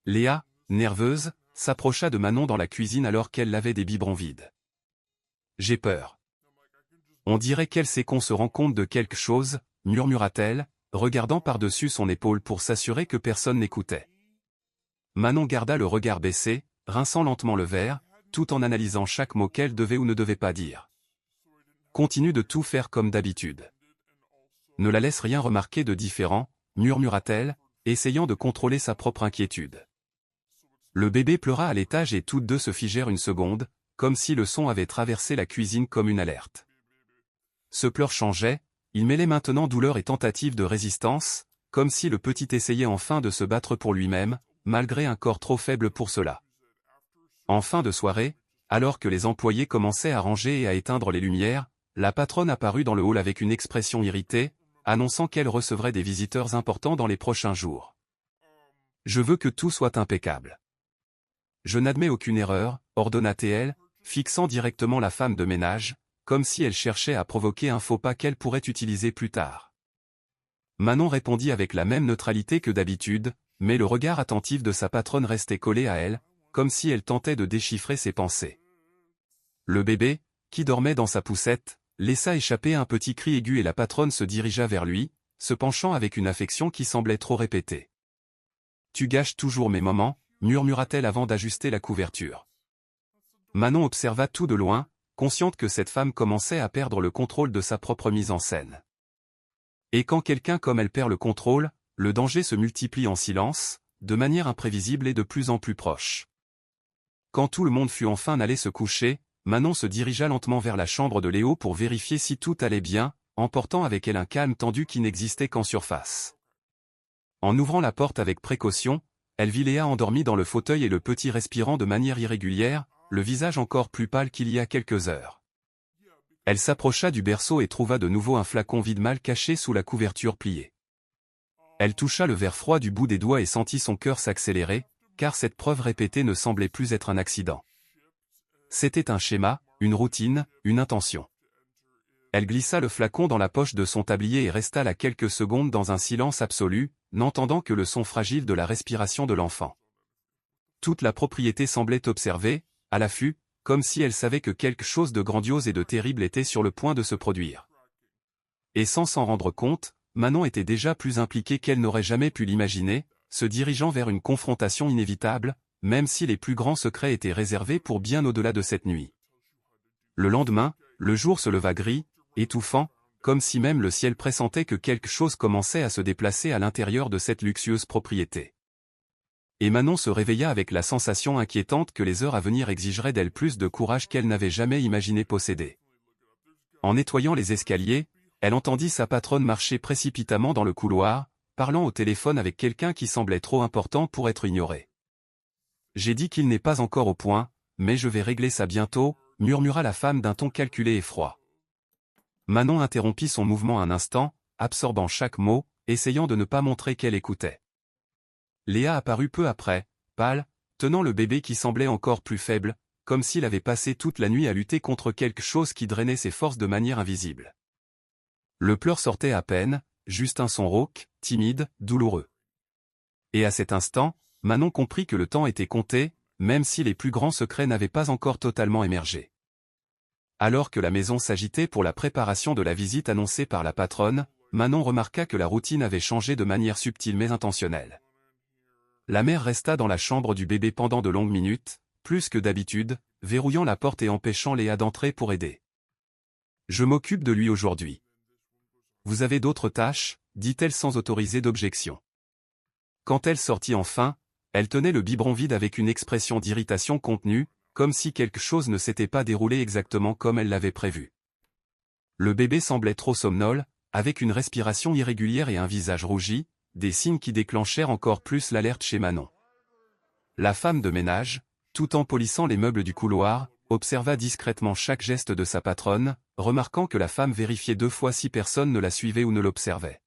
Léa, nerveuse, s'approcha de Manon dans la cuisine alors qu'elle lavait des biberons vides. « J'ai peur. On dirait qu'elle sait qu'on se rend compte de quelque chose, » murmura-t-elle, regardant par-dessus son épaule pour s'assurer que personne n'écoutait. Manon garda le regard baissé, rinçant lentement le verre, tout en analysant chaque mot qu'elle devait ou ne devait pas dire. « Continue de tout faire comme d'habitude. Ne la laisse rien remarquer de différent, » murmura-t-elle, essayant de contrôler sa propre inquiétude. Le bébé pleura à l'étage et toutes deux se figèrent une seconde, comme si le son avait traversé la cuisine comme une alerte. Ce pleur changeait, il mêlait maintenant douleur et tentative de résistance, comme si le petit essayait enfin de se battre pour lui-même, malgré un corps trop faible pour cela. En fin de soirée, alors que les employés commençaient à ranger et à éteindre les lumières, la patronne apparut dans le hall avec une expression irritée, annonçant qu'elle recevrait des visiteurs importants dans les prochains jours. « Je veux que tout soit impeccable. »« Je n'admets aucune erreur, » ordonna-t-elle, fixant directement la femme de ménage, comme si elle cherchait à provoquer un faux pas qu'elle pourrait utiliser plus tard. Manon répondit avec la même neutralité que d'habitude, mais le regard attentif de sa patronne restait collé à elle, comme si elle tentait de déchiffrer ses pensées. Le bébé, qui dormait dans sa poussette, laissa échapper un petit cri aigu et la patronne se dirigea vers lui, se penchant avec une affection qui semblait trop répétée. « Tu gâches toujours mes moments, » murmura-t-elle avant d'ajuster la couverture. Manon observa tout de loin, consciente que cette femme commençait à perdre le contrôle de sa propre mise en scène. Et quand quelqu'un comme elle perd le contrôle, le danger se multiplie en silence, de manière imprévisible et de plus en plus proche. Quand tout le monde fut enfin allé se coucher, Manon se dirigea lentement vers la chambre de Léo pour vérifier si tout allait bien, emportant avec elle un calme tendu qui n'existait qu'en surface. En ouvrant la porte avec précaution, elle vit Léa endormie dans le fauteuil et le petit respirant de manière irrégulière, le visage encore plus pâle qu'il y a quelques heures. Elle s'approcha du berceau et trouva de nouveau un flacon vide mal caché sous la couverture pliée. Elle toucha le verre froid du bout des doigts et sentit son cœur s'accélérer, car cette preuve répétée ne semblait plus être un accident. C'était un schéma, une routine, une intention. Elle glissa le flacon dans la poche de son tablier et resta là quelques secondes dans un silence absolu, n'entendant que le son fragile de la respiration de l'enfant. Toute la propriété semblait observer, à l'affût, comme si elle savait que quelque chose de grandiose et de terrible était sur le point de se produire. Et sans s'en rendre compte, Manon était déjà plus impliquée qu'elle n'aurait jamais pu l'imaginer, se dirigeant vers une confrontation inévitable, même si les plus grands secrets étaient réservés pour bien au-delà de cette nuit. Le lendemain, le jour se leva gris, étouffant, comme si même le ciel pressentait que quelque chose commençait à se déplacer à l'intérieur de cette luxueuse propriété. Et Manon se réveilla avec la sensation inquiétante que les heures à venir exigeraient d'elle plus de courage qu'elle n'avait jamais imaginé posséder. En nettoyant les escaliers, elle entendit sa patronne marcher précipitamment dans le couloir, parlant au téléphone avec quelqu'un qui semblait trop important pour être ignoré. « J'ai dit qu'il n'est pas encore au point, mais je vais régler ça bientôt », murmura la femme d'un ton calculé et froid. Manon interrompit son mouvement un instant, absorbant chaque mot, essayant de ne pas montrer qu'elle écoutait. Léa apparut peu après, pâle, tenant le bébé qui semblait encore plus faible, comme s'il avait passé toute la nuit à lutter contre quelque chose qui drainait ses forces de manière invisible. Le pleur sortait à peine, juste un son rauque, timide, douloureux. Et à cet instant, Manon comprit que le temps était compté, même si les plus grands secrets n'avaient pas encore totalement émergé. Alors que la maison s'agitait pour la préparation de la visite annoncée par la patronne, Manon remarqua que la routine avait changé de manière subtile mais intentionnelle. La mère resta dans la chambre du bébé pendant de longues minutes, plus que d'habitude, verrouillant la porte et empêchant Léa d'entrer pour aider. « Je m'occupe de lui aujourd'hui. Vous avez d'autres tâches, dit-elle sans autoriser d'objection. Quand elle sortit enfin, elle tenait le biberon vide avec une expression d'irritation contenue, comme si quelque chose ne s'était pas déroulé exactement comme elle l'avait prévu. Le bébé semblait trop somnole, avec une respiration irrégulière et un visage rougi, des signes qui déclenchèrent encore plus l'alerte chez Manon. La femme de ménage, tout en polissant les meubles du couloir, observa discrètement chaque geste de sa patronne, remarquant que la femme vérifiait 2 fois si personne ne la suivait ou ne l'observait.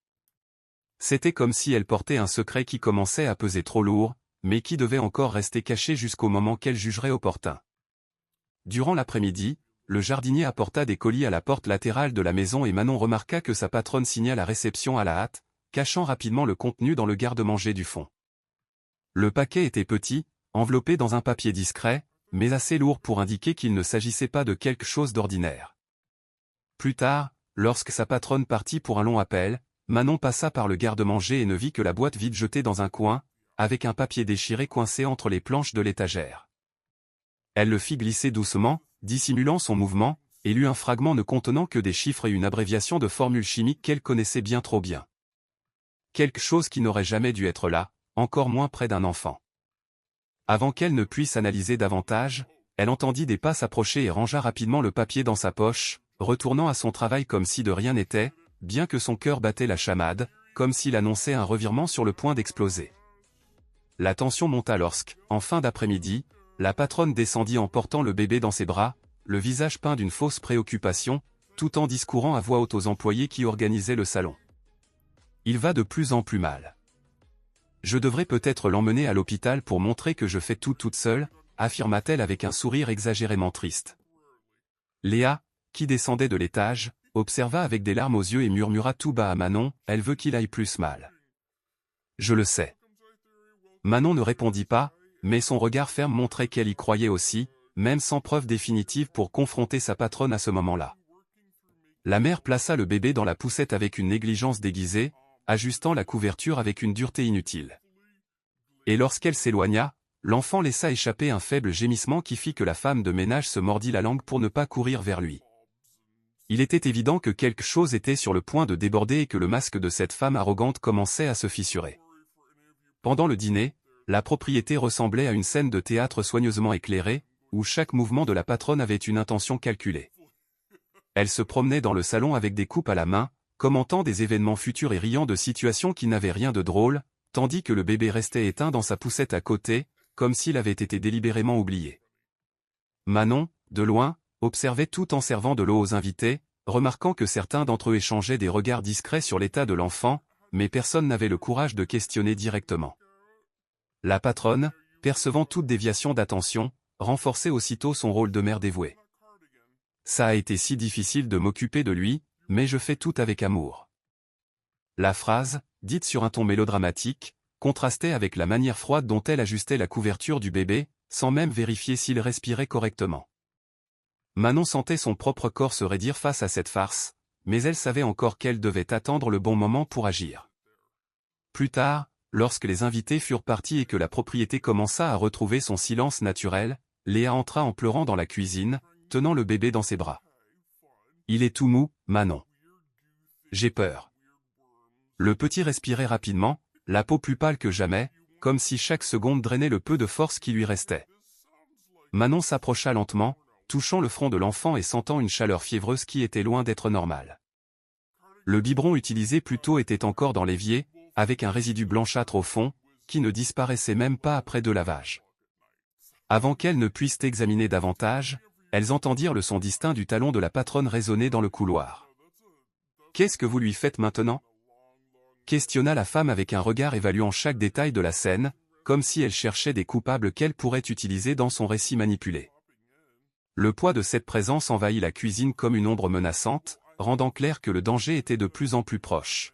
C'était comme si elle portait un secret qui commençait à peser trop lourd, mais qui devait encore rester caché jusqu'au moment qu'elle jugerait opportun. Durant l'après-midi, le jardinier apporta des colis à la porte latérale de la maison et Manon remarqua que sa patronne signait la réception à la hâte, cachant rapidement le contenu dans le garde-manger du fond. Le paquet était petit, enveloppé dans un papier discret, mais assez lourd pour indiquer qu'il ne s'agissait pas de quelque chose d'ordinaire. Plus tard, lorsque sa patronne partit pour un long appel, Manon passa par le garde-manger et ne vit que la boîte vide jetée dans un coin, avec un papier déchiré coincé entre les planches de l'étagère. Elle le fit glisser doucement, dissimulant son mouvement, et lut un fragment ne contenant que des chiffres et une abréviation de formules chimiques qu'elle connaissait bien trop bien. Quelque chose qui n'aurait jamais dû être là, encore moins près d'un enfant. Avant qu'elle ne puisse analyser davantage, elle entendit des pas s'approcher et rangea rapidement le papier dans sa poche, retournant à son travail comme si de rien n'était, bien que son cœur battait la chamade, comme s'il annonçait un revirement sur le point d'exploser. La tension monta lorsque, en fin d'après-midi, la patronne descendit en portant le bébé dans ses bras, le visage peint d'une fausse préoccupation, tout en discourant à voix haute aux employés qui organisaient le salon. Il va de plus en plus mal. Je devrais peut-être l'emmener à l'hôpital pour montrer que je fais tout toute seule, affirma-t-elle avec un sourire exagérément triste. Léa, qui descendait de l'étage, observa avec des larmes aux yeux et murmura tout bas à Manon, « Elle veut qu'il aille plus mal. » « Je le sais. » Manon ne répondit pas, mais son regard ferme montrait qu'elle y croyait aussi, même sans preuve définitive pour confronter sa patronne à ce moment-là. La mère plaça le bébé dans la poussette avec une négligence déguisée, ajustant la couverture avec une dureté inutile. Et lorsqu'elle s'éloigna, l'enfant laissa échapper un faible gémissement qui fit que la femme de ménage se mordit la langue pour ne pas courir vers lui. Il était évident que quelque chose était sur le point de déborder et que le masque de cette femme arrogante commençait à se fissurer. Pendant le dîner, la propriété ressemblait à une scène de théâtre soigneusement éclairée, où chaque mouvement de la patronne avait une intention calculée. Elle se promenait dans le salon avec des coupes à la main, commentant des événements futurs et riant de situations qui n'avaient rien de drôle, tandis que le bébé restait éteint dans sa poussette à côté, comme s'il avait été délibérément oublié. Manon, de loin, observait tout en servant de l'eau aux invités, remarquant que certains d'entre eux échangeaient des regards discrets sur l'état de l'enfant, mais personne n'avait le courage de questionner directement. La patronne, percevant toute déviation d'attention, renforçait aussitôt son rôle de mère dévouée. « Ça a été si difficile de m'occuper de lui, mais je fais tout avec amour. » La phrase, dite sur un ton mélodramatique, contrastait avec la manière froide dont elle ajustait la couverture du bébé, sans même vérifier s'il respirait correctement. Manon sentait son propre corps se raidir face à cette farce, mais elle savait encore qu'elle devait attendre le bon moment pour agir. Plus tard, lorsque les invités furent partis et que la propriété commença à retrouver son silence naturel, Léa entra en pleurant dans la cuisine, tenant le bébé dans ses bras. « Il est tout mou, Manon. J'ai peur. » Le petit respirait rapidement, la peau plus pâle que jamais, comme si chaque seconde drainait le peu de force qui lui restait. Manon s'approcha lentement, touchant le front de l'enfant et sentant une chaleur fiévreuse qui était loin d'être normale. Le biberon utilisé plus tôt était encore dans l'évier, avec un résidu blanchâtre au fond, qui ne disparaissait même pas après 2 lavages. Avant qu'elles ne puissent examiner davantage, elles entendirent le son distinct du talon de la patronne résonner dans le couloir. « Qu'est-ce que vous lui faites maintenant ?» questionna la femme avec un regard évaluant chaque détail de la scène, comme si elle cherchait des coupables qu'elle pourrait utiliser dans son récit manipulé. Le poids de cette présence envahit la cuisine comme une ombre menaçante, rendant clair que le danger était de plus en plus proche.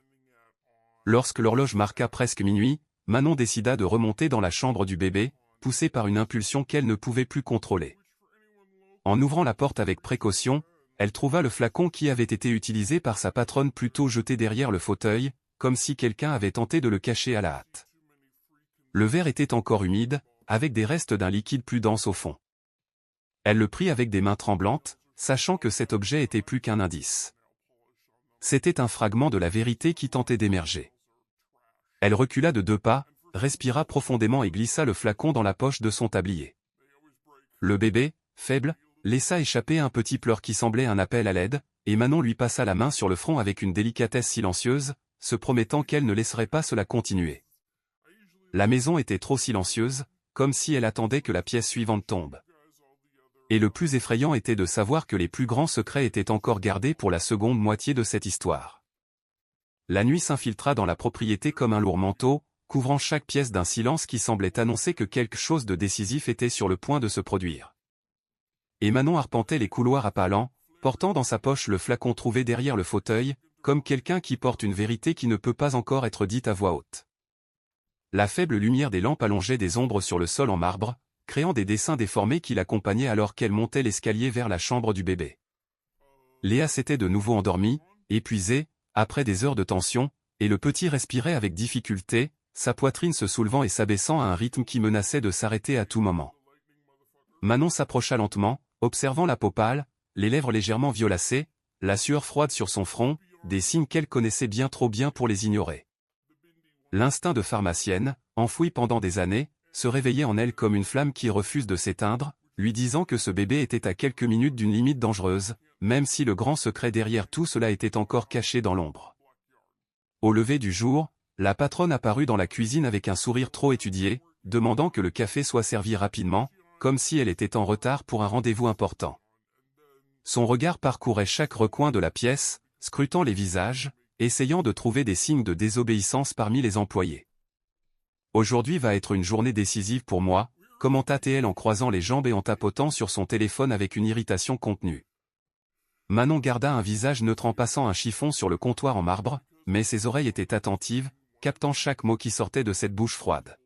Lorsque l'horloge marqua presque minuit, Manon décida de remonter dans la chambre du bébé, poussée par une impulsion qu'elle ne pouvait plus contrôler. En ouvrant la porte avec précaution, elle trouva le flacon qui avait été utilisé par sa patronne plutôt jeté derrière le fauteuil, comme si quelqu'un avait tenté de le cacher à la hâte. Le verre était encore humide, avec des restes d'un liquide plus dense au fond. Elle le prit avec des mains tremblantes, sachant que cet objet était plus qu'un indice. C'était un fragment de la vérité qui tentait d'émerger. Elle recula de 2 pas, respira profondément et glissa le flacon dans la poche de son tablier. Le bébé, faible, laissa échapper un petit pleur qui semblait un appel à l'aide, et Manon lui passa la main sur le front avec une délicatesse silencieuse, se promettant qu'elle ne laisserait pas cela continuer. La maison était trop silencieuse, comme si elle attendait que la pièce suivante tombe. Et le plus effrayant était de savoir que les plus grands secrets étaient encore gardés pour la seconde moitié de cette histoire. La nuit s'infiltra dans la propriété comme un lourd manteau, couvrant chaque pièce d'un silence qui semblait annoncer que quelque chose de décisif était sur le point de se produire. Et Manon arpentait les couloirs à pas lents, portant dans sa poche le flacon trouvé derrière le fauteuil, comme quelqu'un qui porte une vérité qui ne peut pas encore être dite à voix haute. La faible lumière des lampes allongeait des ombres sur le sol en marbre, créant des dessins déformés qui l'accompagnaient alors qu'elle montait l'escalier vers la chambre du bébé. Léa s'était de nouveau endormie, épuisée, après des heures de tension, et le petit respirait avec difficulté, sa poitrine se soulevant et s'abaissant à un rythme qui menaçait de s'arrêter à tout moment. Manon s'approcha lentement, observant la peau pâle, les lèvres légèrement violacées, la sueur froide sur son front, des signes qu'elle connaissait bien trop bien pour les ignorer. L'instinct de pharmacienne, enfoui pendant des années, se réveillait en elle comme une flamme qui refuse de s'éteindre, lui disant que ce bébé était à quelques minutes d'une limite dangereuse, même si le grand secret derrière tout cela était encore caché dans l'ombre. Au lever du jour, la patronne apparut dans la cuisine avec un sourire trop étudié, demandant que le café soit servi rapidement, comme si elle était en retard pour un rendez-vous important. Son regard parcourait chaque recoin de la pièce, scrutant les visages, essayant de trouver des signes de désobéissance parmi les employés. « Aujourd'hui va être une journée décisive pour moi », commenta-t-elle en croisant les jambes et en tapotant sur son téléphone avec une irritation contenue. Manon garda un visage neutre en passant un chiffon sur le comptoir en marbre, mais ses oreilles étaient attentives, captant chaque mot qui sortait de cette bouche froide.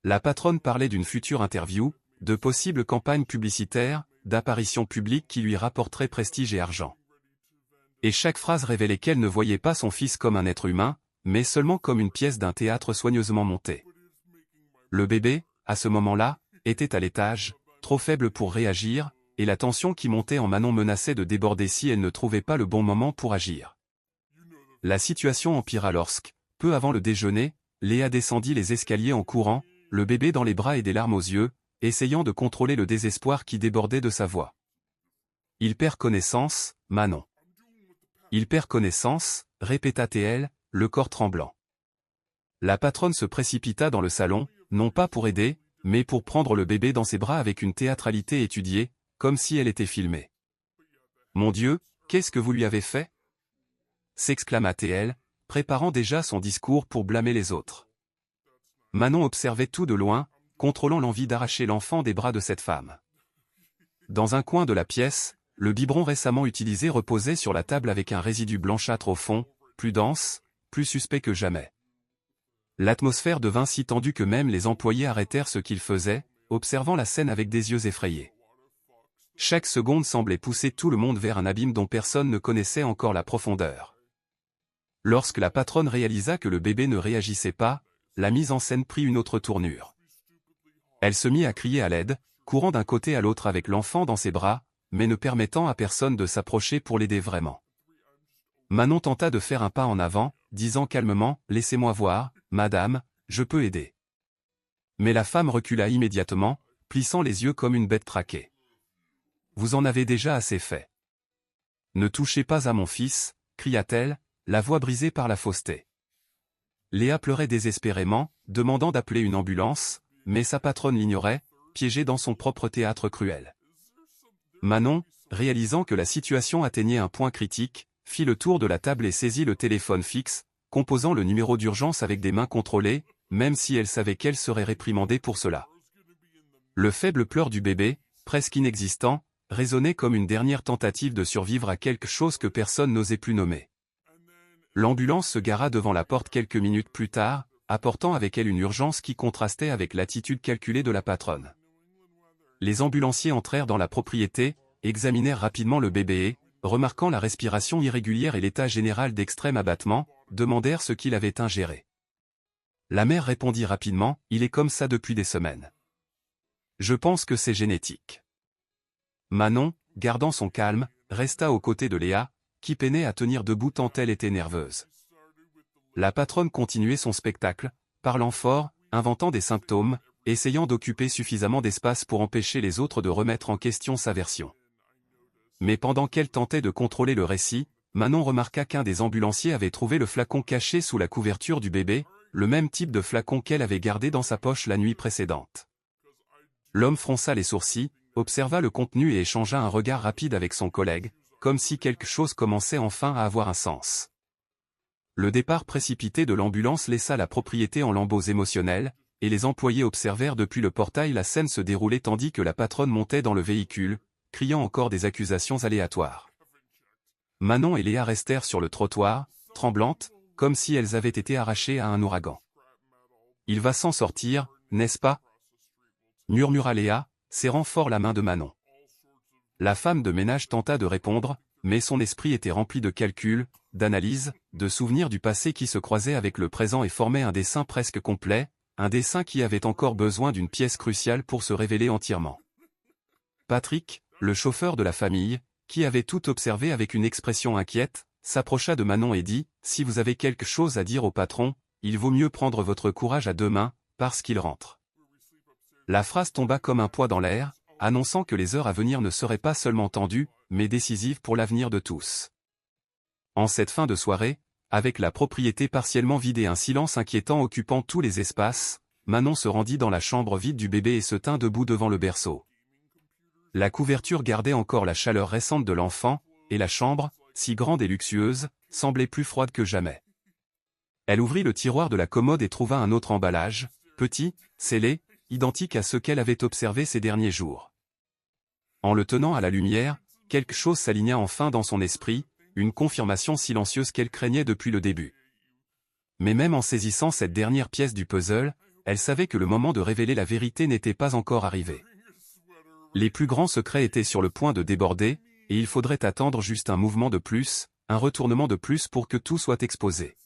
La patronne parlait d'une future interview, de possibles campagnes publicitaires, d'apparitions publiques qui lui rapporteraient prestige et argent. Et chaque phrase révélait qu'elle ne voyait pas son fils comme un être humain, mais seulement comme une pièce d'un théâtre soigneusement montée. Le bébé, à ce moment-là, était à l'étage, trop faible pour réagir, et la tension qui montait en Manon menaçait de déborder si elle ne trouvait pas le bon moment pour agir. La situation empira lorsque, peu avant le déjeuner, Léa descendit les escaliers en courant, le bébé dans les bras et des larmes aux yeux, essayant de contrôler le désespoir qui débordait de sa voix. « Il perd connaissance, Manon. Il perd connaissance, répéta-t-elle, le corps tremblant. La patronne se précipita dans le salon, non pas pour aider, mais pour prendre le bébé dans ses bras avec une théâtralité étudiée, comme si elle était filmée. « Mon Dieu, qu'est-ce que vous lui avez fait » s'exclama-t-elle, préparant déjà son discours pour blâmer les autres. Manon observait tout de loin, contrôlant l'envie d'arracher l'enfant des bras de cette femme. Dans un coin de la pièce, le biberon récemment utilisé reposait sur la table avec un résidu blanchâtre au fond, plus dense, plus suspect que jamais. L'atmosphère devint si tendue que même les employés arrêtèrent ce qu'ils faisaient, observant la scène avec des yeux effrayés. Chaque seconde semblait pousser tout le monde vers un abîme dont personne ne connaissait encore la profondeur. Lorsque la patronne réalisa que le bébé ne réagissait pas, la mise en scène prit une autre tournure. Elle se mit à crier à l'aide, courant d'un côté à l'autre avec l'enfant dans ses bras, mais ne permettant à personne de s'approcher pour l'aider vraiment. Manon tenta de faire un pas en avant, disant calmement « Laissez-moi voir, madame, je peux aider. » Mais la femme recula immédiatement, plissant les yeux comme une bête traquée. « Vous en avez déjà assez fait. »« Ne touchez pas à mon fils » cria-t-elle, la voix brisée par la fausseté. Léa pleurait désespérément, demandant d'appeler une ambulance, mais sa patronne l'ignorait, piégée dans son propre théâtre cruel. Manon, réalisant que la situation atteignait un point critique, fit le tour de la table et saisit le téléphone fixe, composant le numéro d'urgence avec des mains contrôlées, même si elle savait qu'elle serait réprimandée pour cela. Le faible pleur du bébé, presque inexistant, résonnait comme une dernière tentative de survivre à quelque chose que personne n'osait plus nommer. L'ambulance se gara devant la porte quelques minutes plus tard, apportant avec elle une urgence qui contrastait avec l'attitude calculée de la patronne. Les ambulanciers entrèrent dans la propriété, examinèrent rapidement le bébé et, remarquant la respiration irrégulière et l'état général d'extrême abattement, demandèrent ce qu'il avait ingéré. La mère répondit rapidement, « Il est comme ça depuis des semaines. Je pense que c'est génétique. » Manon, gardant son calme, resta aux côtés de Léa, qui peinait à tenir debout tant elle était nerveuse. La patronne continuait son spectacle, parlant fort, inventant des symptômes, essayant d'occuper suffisamment d'espace pour empêcher les autres de remettre en question sa version. Mais pendant qu'elle tentait de contrôler le récit, Manon remarqua qu'un des ambulanciers avait trouvé le flacon caché sous la couverture du bébé, le même type de flacon qu'elle avait gardé dans sa poche la nuit précédente. L'homme fronça les sourcils, observa le contenu et échangea un regard rapide avec son collègue, comme si quelque chose commençait enfin à avoir un sens. Le départ précipité de l'ambulance laissa la propriété en lambeaux émotionnels, et les employés observèrent depuis le portail la scène se dérouler tandis que la patronne montait dans le véhicule, criant encore des accusations aléatoires. Manon et Léa restèrent sur le trottoir, tremblantes, comme si elles avaient été arrachées à un ouragan. « Il va s'en sortir, n'est-ce pas ?» murmura Léa, serrant fort la main de Manon. La femme de ménage tenta de répondre, mais son esprit était rempli de calculs, d'analyses, de souvenirs du passé qui se croisaient avec le présent et formaient un dessin presque complet, un dessin qui avait encore besoin d'une pièce cruciale pour se révéler entièrement. Patrick, le chauffeur de la famille, qui avait tout observé avec une expression inquiète, s'approcha de Manon et dit « Si vous avez quelque chose à dire au patron, il vaut mieux prendre votre courage à deux mains, parce qu'il rentre. » La phrase tomba comme un poids dans l'air, annonçant que les heures à venir ne seraient pas seulement tendues, mais décisives pour l'avenir de tous. En cette fin de soirée, avec la propriété partiellement vide et un silence inquiétant occupant tous les espaces, Manon se rendit dans la chambre vide du bébé et se tint debout devant le berceau. La couverture gardait encore la chaleur récente de l'enfant, et la chambre, si grande et luxueuse, semblait plus froide que jamais. Elle ouvrit le tiroir de la commode et trouva un autre emballage, petit, scellé, identique à ce qu'elle avait observé ces derniers jours. En le tenant à la lumière, quelque chose s'aligna enfin dans son esprit, une confirmation silencieuse qu'elle craignait depuis le début. Mais même en saisissant cette dernière pièce du puzzle, elle savait que le moment de révéler la vérité n'était pas encore arrivé. Les plus grands secrets étaient sur le point de déborder, et il faudrait attendre juste un mouvement de plus, un retournement de plus pour que tout soit exposé.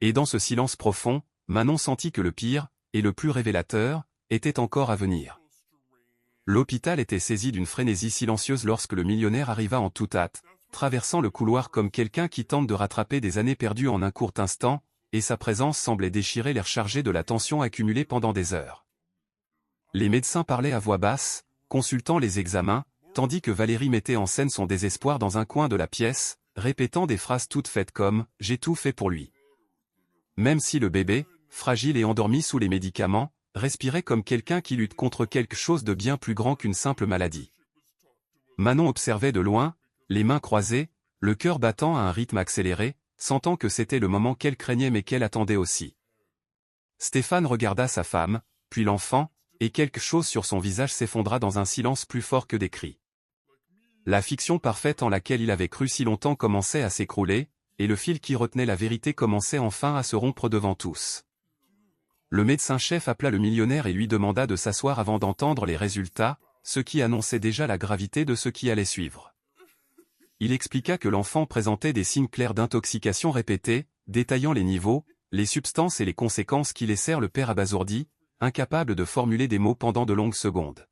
Et dans ce silence profond, Manon sentit que le pire, et le plus révélateur, était encore à venir. L'hôpital était saisi d'une frénésie silencieuse lorsque le millionnaire arriva en toute hâte, traversant le couloir comme quelqu'un qui tente de rattraper des années perdues en un court instant, et sa présence semblait déchirer l'air chargé de la tension accumulée pendant des heures. Les médecins parlaient à voix basse, consultant les examens, tandis que Valérie mettait en scène son désespoir dans un coin de la pièce, répétant des phrases toutes faites comme « j'ai tout fait pour lui ». Même si le bébé, fragile et endormi sous les médicaments, respirait comme quelqu'un qui lutte contre quelque chose de bien plus grand qu'une simple maladie. Manon observait de loin, les mains croisées, le cœur battant à un rythme accéléré, sentant que c'était le moment qu'elle craignait mais qu'elle attendait aussi. Stéphane regarda sa femme, puis l'enfant, et quelque chose sur son visage s'effondra dans un silence plus fort que des cris. La fiction parfaite en laquelle il avait cru si longtemps commençait à s'écrouler, et le fil qui retenait la vérité commençait enfin à se rompre devant tous. Le médecin-chef appela le millionnaire et lui demanda de s'asseoir avant d'entendre les résultats, ce qui annonçait déjà la gravité de ce qui allait suivre. Il expliqua que l'enfant présentait des signes clairs d'intoxication répétés, détaillant les niveaux, les substances et les conséquences qui laissèrent le père abasourdi, incapable de formuler des mots pendant de longues secondes.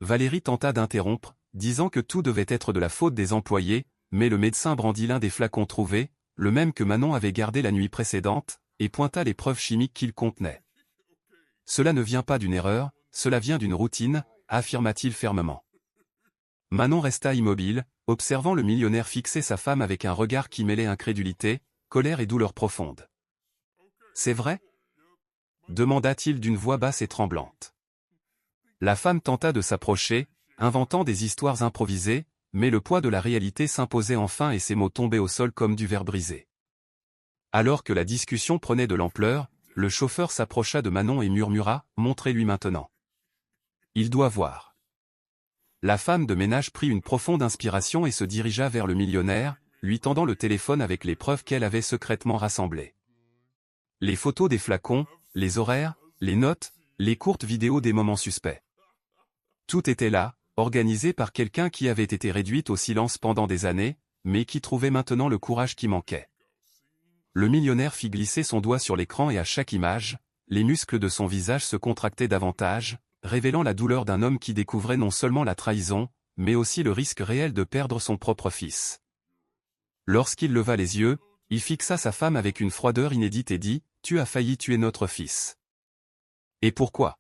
Valérie tenta d'interrompre, disant que tout devait être de la faute des employés, mais le médecin brandit l'un des flacons trouvés, le même que Manon avait gardé la nuit précédente, et pointa les preuves chimiques qu'il contenait. « Cela ne vient pas d'une erreur, cela vient d'une routine, » affirma-t-il fermement. Manon resta immobile, observant le millionnaire fixer sa femme avec un regard qui mêlait incrédulité, colère et douleur profonde. « C'est vrai ?» demanda-t-il d'une voix basse et tremblante. La femme tenta de s'approcher, inventant des histoires improvisées, mais le poids de la réalité s'imposait enfin et ses mots tombaient au sol comme du verre brisé. Alors que la discussion prenait de l'ampleur, le chauffeur s'approcha de Manon et murmura « Montrez-lui maintenant. Il doit voir. » La femme de ménage prit une profonde inspiration et se dirigea vers le millionnaire, lui tendant le téléphone avec les preuves qu'elle avait secrètement rassemblées. Les photos des flacons, les horaires, les notes, les courtes vidéos des moments suspects. Tout était là, organisé par quelqu'un qui avait été réduite au silence pendant des années, mais qui trouvait maintenant le courage qui manquait. Le millionnaire fit glisser son doigt sur l'écran et à chaque image, les muscles de son visage se contractaient davantage, révélant la douleur d'un homme qui découvrait non seulement la trahison, mais aussi le risque réel de perdre son propre fils. Lorsqu'il leva les yeux, il fixa sa femme avec une froideur inédite et dit « Tu as failli tuer notre fils. » Et pourquoi ?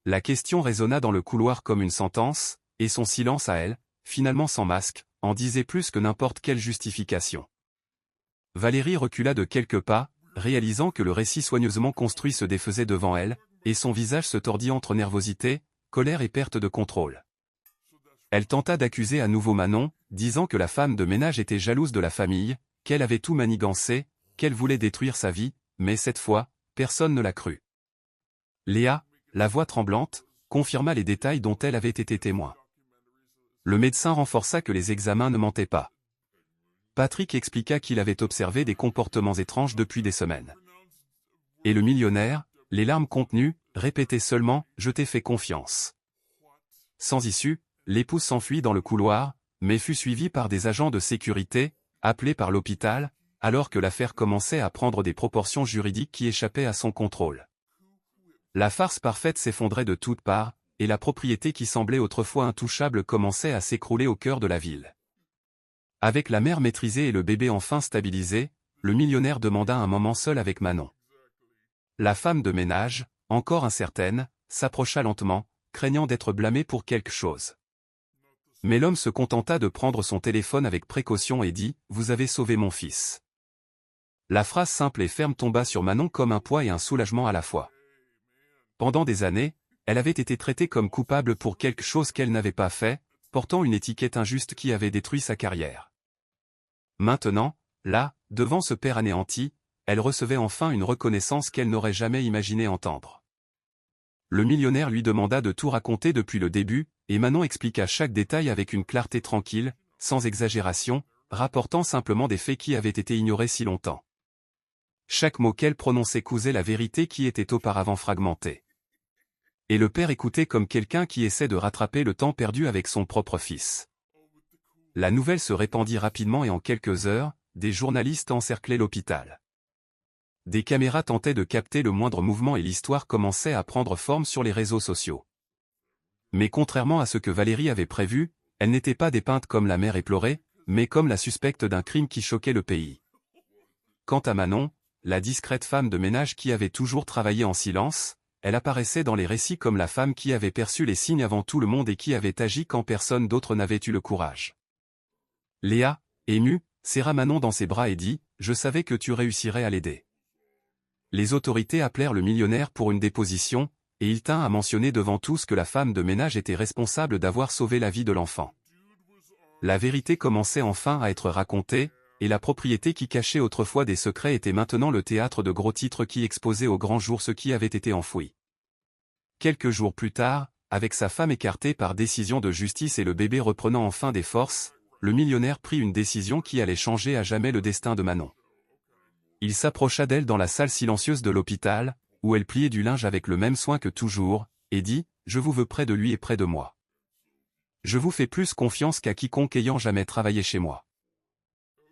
La question résonna dans le couloir comme une sentence, et son silence à elle, finalement sans masque, en disait plus que n'importe quelle justification. Valérie recula de quelques pas, réalisant que le récit soigneusement construit se défaisait devant elle, et son visage se tordit entre nervosité, colère et perte de contrôle. Elle tenta d'accuser à nouveau Manon, disant que la femme de ménage était jalouse de la famille, qu'elle avait tout manigancé, qu'elle voulait détruire sa vie, mais cette fois, personne ne la crut. Léa, la voix tremblante, confirma les détails dont elle avait été témoin. Le médecin renforça que les examens ne mentaient pas. Patrick expliqua qu'il avait observé des comportements étranges depuis des semaines. Et le millionnaire, les larmes contenues, répétait seulement « Je t'ai fait confiance ». Sans issue, l'épouse s'enfuit dans le couloir, mais fut suivie par des agents de sécurité, appelés par l'hôpital, alors que l'affaire commençait à prendre des proportions juridiques qui échappaient à son contrôle. La farce parfaite s'effondrait de toutes parts, et la propriété qui semblait autrefois intouchable commençait à s'écrouler au cœur de la ville. Avec la mère maîtrisée et le bébé enfin stabilisé, le millionnaire demanda un moment seul avec Manon. La femme de ménage, encore incertaine, s'approcha lentement, craignant d'être blâmée pour quelque chose. Mais l'homme se contenta de prendre son téléphone avec précaution et dit « Vous avez sauvé mon fils ». La phrase simple et ferme tomba sur Manon comme un poids et un soulagement à la fois. Pendant des années, elle avait été traitée comme coupable pour quelque chose qu'elle n'avait pas fait, portant une étiquette injuste qui avait détruit sa carrière. Maintenant, là, devant ce père anéanti, elle recevait enfin une reconnaissance qu'elle n'aurait jamais imaginé entendre. Le millionnaire lui demanda de tout raconter depuis le début, et Manon expliqua chaque détail avec une clarté tranquille, sans exagération, rapportant simplement des faits qui avaient été ignorés si longtemps. Chaque mot qu'elle prononçait cousait la vérité qui était auparavant fragmentée. Et le père écoutait comme quelqu'un qui essaie de rattraper le temps perdu avec son propre fils. La nouvelle se répandit rapidement et en quelques heures, des journalistes encerclaient l'hôpital. Des caméras tentaient de capter le moindre mouvement et l'histoire commençait à prendre forme sur les réseaux sociaux. Mais contrairement à ce que Valérie avait prévu, elle n'était pas dépeinte comme la mère éplorée, mais comme la suspecte d'un crime qui choquait le pays. Quant à Manon, la discrète femme de ménage qui avait toujours travaillé en silence, elle apparaissait dans les récits comme la femme qui avait perçu les signes avant tout le monde et qui avait agi quand personne d'autre n'avait eu le courage. Léa, émue, serra Manon dans ses bras et dit « Je savais que tu réussirais à l'aider ». Les autorités appelèrent le millionnaire pour une déposition, et il tint à mentionner devant tous que la femme de ménage était responsable d'avoir sauvé la vie de l'enfant. La vérité commençait enfin à être racontée, et la propriété qui cachait autrefois des secrets était maintenant le théâtre de gros titres qui exposait au grand jour ce qui avait été enfoui. Quelques jours plus tard, avec sa femme écartée par décision de justice et le bébé reprenant enfin des forces, le millionnaire prit une décision qui allait changer à jamais le destin de Manon. Il s'approcha d'elle dans la salle silencieuse de l'hôpital, où elle pliait du linge avec le même soin que toujours, et dit « Je vous veux près de lui et près de moi. Je vous fais plus confiance qu'à quiconque ayant jamais travaillé chez moi. »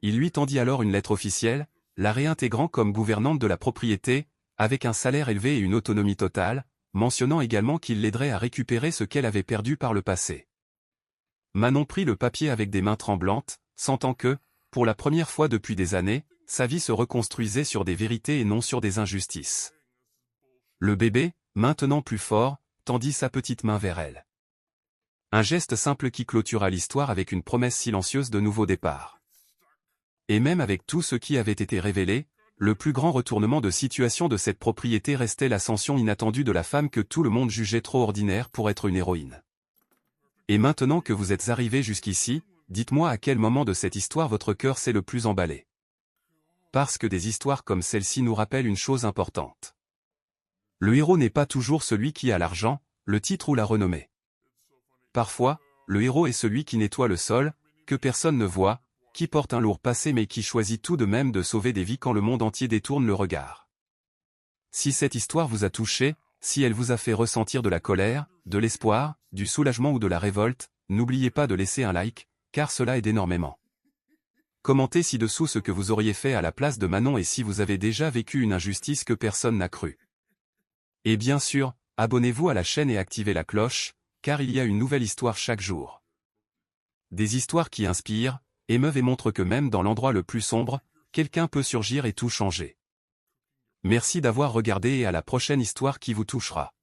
Il lui tendit alors une lettre officielle, la réintégrant comme gouvernante de la propriété, avec un salaire élevé et une autonomie totale, mentionnant également qu'il l'aiderait à récupérer ce qu'elle avait perdu par le passé. Manon prit le papier avec des mains tremblantes, sentant que, pour la première fois depuis des années, sa vie se reconstruisait sur des vérités et non sur des injustices. Le bébé, maintenant plus fort, tendit sa petite main vers elle. Un geste simple qui clôtura l'histoire avec une promesse silencieuse de nouveau départ. Et même avec tout ce qui avait été révélé, le plus grand retournement de situation de cette propriété restait l'ascension inattendue de la femme que tout le monde jugeait trop ordinaire pour être une héroïne. Et maintenant que vous êtes arrivé jusqu'ici, dites-moi à quel moment de cette histoire votre cœur s'est le plus emballé. Parce que des histoires comme celle-ci nous rappellent une chose importante. Le héros n'est pas toujours celui qui a l'argent, le titre ou la renommée. Parfois, le héros est celui qui nettoie le sol, que personne ne voit, qui porte un lourd passé mais qui choisit tout de même de sauver des vies quand le monde entier détourne le regard. Si cette histoire vous a touché, si elle vous a fait ressentir de la colère, de l'espoir, du soulagement ou de la révolte, n'oubliez pas de laisser un like, car cela aide énormément. Commentez ci-dessous ce que vous auriez fait à la place de Manon et si vous avez déjà vécu une injustice que personne n'a crue. Et bien sûr, abonnez-vous à la chaîne et activez la cloche, car il y a une nouvelle histoire chaque jour. Des histoires qui inspirent, émeuvent et montrent que même dans l'endroit le plus sombre, quelqu'un peut surgir et tout changer. Merci d'avoir regardé et à la prochaine histoire qui vous touchera.